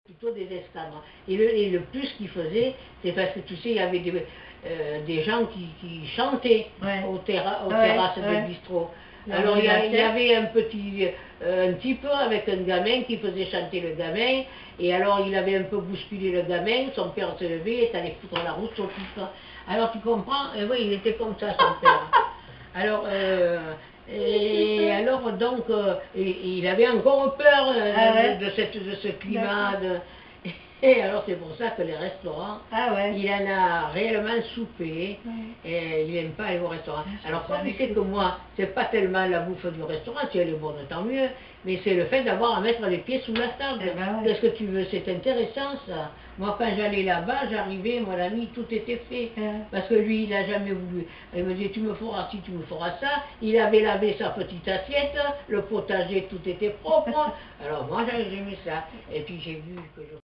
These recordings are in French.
Plutôt des escadres. Et le plus qu'il faisait, c'est parce que tu sais, il y avait des gens qui chantaient aux terrasses des bistrots. Alors il y avait un type avec un gamin qui faisait chanter le gamin, et alors il avait un peu bousculé le gamin, son père se levait et allait foutre la rousse au type. Alors tu comprends, oui, il était comme ça son père. Alors, donc, il avait encore peur de ce climat. Et alors c'est pour ça que les restaurants, il en a réellement soupé, et il n'aime pas aller au restaurant. Alors comme il sait que moi, c'est pas tellement la bouffe du restaurant, si elle est bonne tant mieux, mais c'est le fait d'avoir à mettre les pieds sous la table. Qu'est-ce que tu veux? C'est intéressant ça. Moi quand j'allais là-bas, j'arrivais, mon ami, tout était fait. Parce que lui, il n'a jamais voulu. Il me disait, tu me feras ci, tu me feras ça. Il avait lavé sa petite assiette, le potager, tout était propre. Alors moi, j'aimais ça. Et puis j'ai vu que je...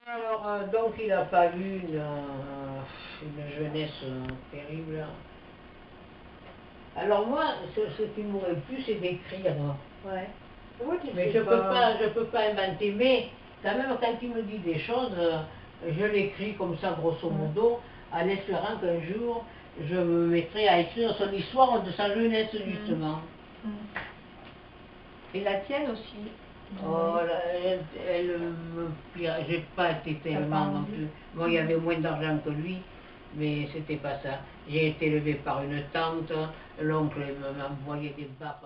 Alors, donc, il n'a pas eu une jeunesse terrible. Alors moi, ce qui m'aurait plu, c'est d'écrire. Mais je peux pas inventer. Mais quand même, quand il me dit des choses, je l'écris comme ça, grosso modo, en espérant qu'un jour, je me mettrai à écrire son histoire de sa jeunesse, justement. Et la tienne aussi? Oh, elle me plairait. J'ai pas été tellement non plus. Bon, il y avait moins d'argent que lui, mais c'était pas ça. J'ai été élevée par une tante, l'oncle m'envoyait des baffes.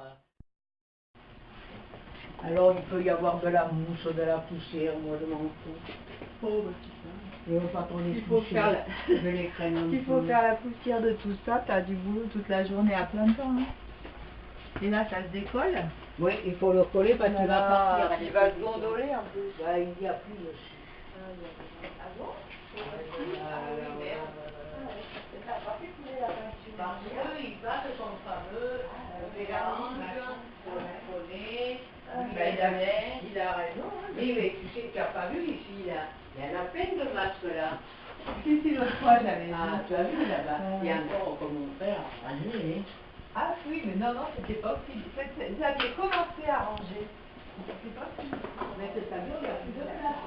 Alors il peut y avoir de la mousse, de la poussière, moi je m'en fous. Oh, bah, c'est ça. Et pas trop les poussières, je les crains un peu. Il faut faire la poussière de tout ça, t'as du boulot toute la journée à plein temps. Et là, ça se décolle. Oui, il faut le coller parce qu'il va partir. Il va se gondoler un peu. Ouais, il n'y a plus dessus. Ah bon? Parce qu'il passe son fameux mélange pour le coller, il a raison. Oui, mais tu sais, tu n'as pas vu ici, là. Il y en a plein de masques là. Si, l'autre fois, j'avais vu. Ah, tu as vu là-bas. Il y a encore comme mon frère, rangé. Ah oui, mais non, c'était pas fini. Vous aviez commencé à ranger. C'était pas fini. Mais c'est à dire, il n'y a plus de place.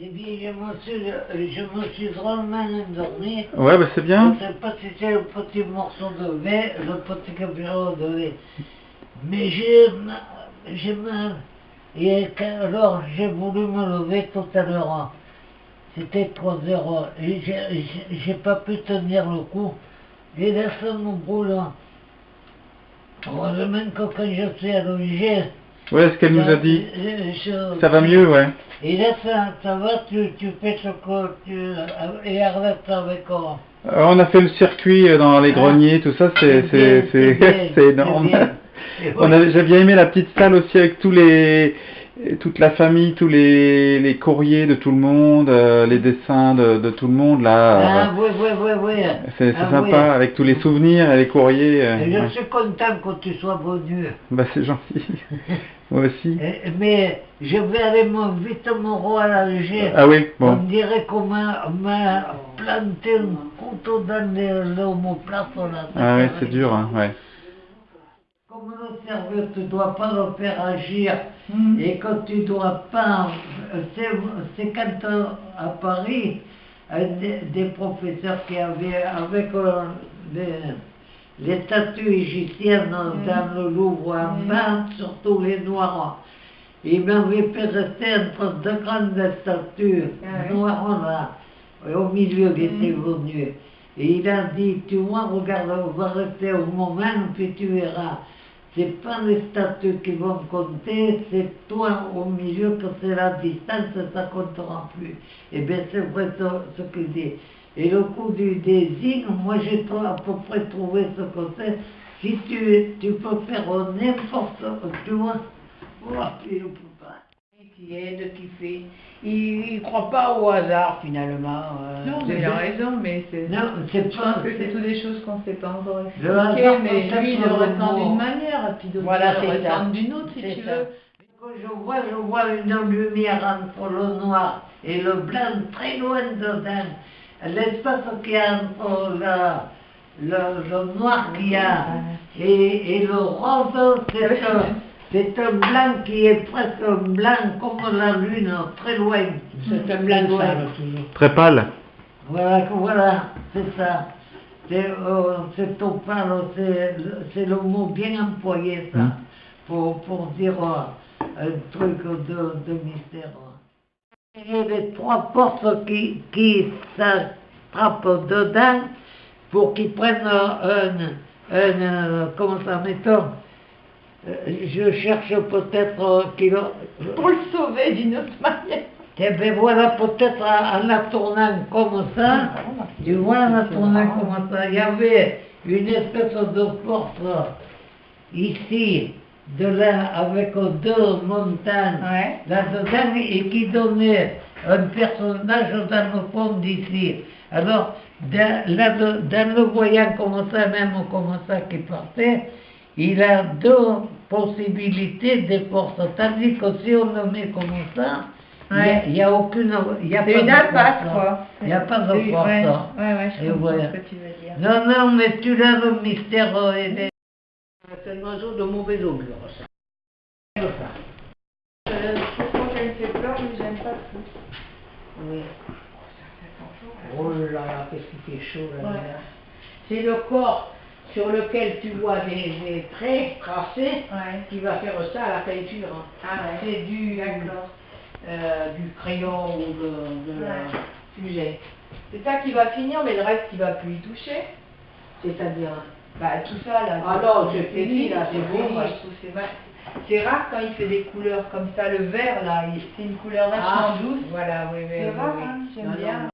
Eh bien, je me suis drôlement endormi. Ouais, bah c'est bien. Je ne sais pas si c'est le petit morceau de lait, le petit capillon de lait. Mais j'ai mal. Et alors, j'ai voulu me lever tout à l'heure. C'était 3 heures. Et j'ai pas pu tenir le coup. Et là, ça me brûle. Heureusement que quand je suis allongé... Ouais, ce qu'elle nous a dit. Ça va mieux, ouais. Et là, ça va, tu fais ce que tu... Et arrête avec... On a fait le circuit dans les greniers, tout ça, c'est énorme. J'ai bien aimé la petite salle aussi avec toute la famille, tous les courriers de tout le monde, les dessins de tout le monde là. Ah oui. C'est sympa, avec tous les souvenirs et les courriers. Je suis content que tu sois venu. Bah c'est gentil. Moi aussi. Mais je vais aller vite me roaler. Ah oui, bon. On dirait qu'on m'a planté un couteau dans l'omoplate là. Ah oui, c'est dur, hein, ouais. Comme le cerveau, tu ne dois pas le faire agir et que tu ne dois pas... C'est quand à Paris, des professeurs qui avaient avec les statues égyptiennes dans le Louvre en bas, surtout les Noirs. Il m'avait fait rester entre deux grandes statues noires là, et au milieu il était venu. Et il a dit, tu vois, regarde, on va rester au moment, puis tu verras. C'est pas les statues qui vont compter, c'est toi au milieu que c'est la distance, ça comptera plus. Et bien c'est vrai ce qu'il dit. Et le coup du désigne, moi j'ai à peu près trouvé ce que c'est. Si tu peux faire n'importe quoi, tu vois, il ne peut pas. Qui aide, qui fait. Il ne croit pas au hasard finalement. Non, mais il a raison, mais c'est. Non, c'est pas. C'est toutes des choses qu'on ne sait pas encore Le hasard, expliquer, mais lui il le ressent d'une manière, et puis d'autres le ressentent d'une autre, si tu veux. Quand je vois une lumière entre le noir et le blanc très loin dedans. L'espace qu'il y a entre le noir qu'il y a et le rose, c'est un blanc qui est presque blanc comme la lune, très loin. C'est un blanc sale toujours. Très pâle. Voilà, c'est ça. C'est opale, c'est le mot bien employé, ça, pour dire un truc de mystère. Et les trois portes qui s'attrapent dedans pour qu'ils prennent comment ça, mettons, je cherche peut-être Pour le sauver d'une autre manière. Eh bien voilà, peut-être en la tournant comme ça, tu vois, en la tournant comme ça, il y avait une espèce de porte ici, de là, avec deux montagnes là-dedans, et qui donnait un personnage dans le fond d'ici. Alors, dans le voyant comme ça, même comme ça qui partait, il a deux possibilités de portes, tandis que si on le met comme ça, il n'y a aucune... C'est une impasse, quoi. Il n'y a pas de porte. Ouais, je comprends ce que tu veux dire. Non, mais tu l'as le mystère... C'est un oiseau de mauvais augure, ça. Souvent, j'ai me fait peur, mais j'aime pas trop. Oui. Oh là là, qu'est-ce qui fait chaud là, là. C'est le corps sur lequel tu vois des traits tracés qui va faire ça à la peinture. C'est du crayon ou de la fusée. C'est ça qui va finir, mais le reste, il va plus y toucher. C'est-à-dire? Bah tout ça là. Ah non, c'est fini là, c'est bon. C'est rare quand il fait des couleurs comme ça, le vert là, c'est une couleur vachement douce. Voilà, oui. C'est rare, hein, j'aime bien.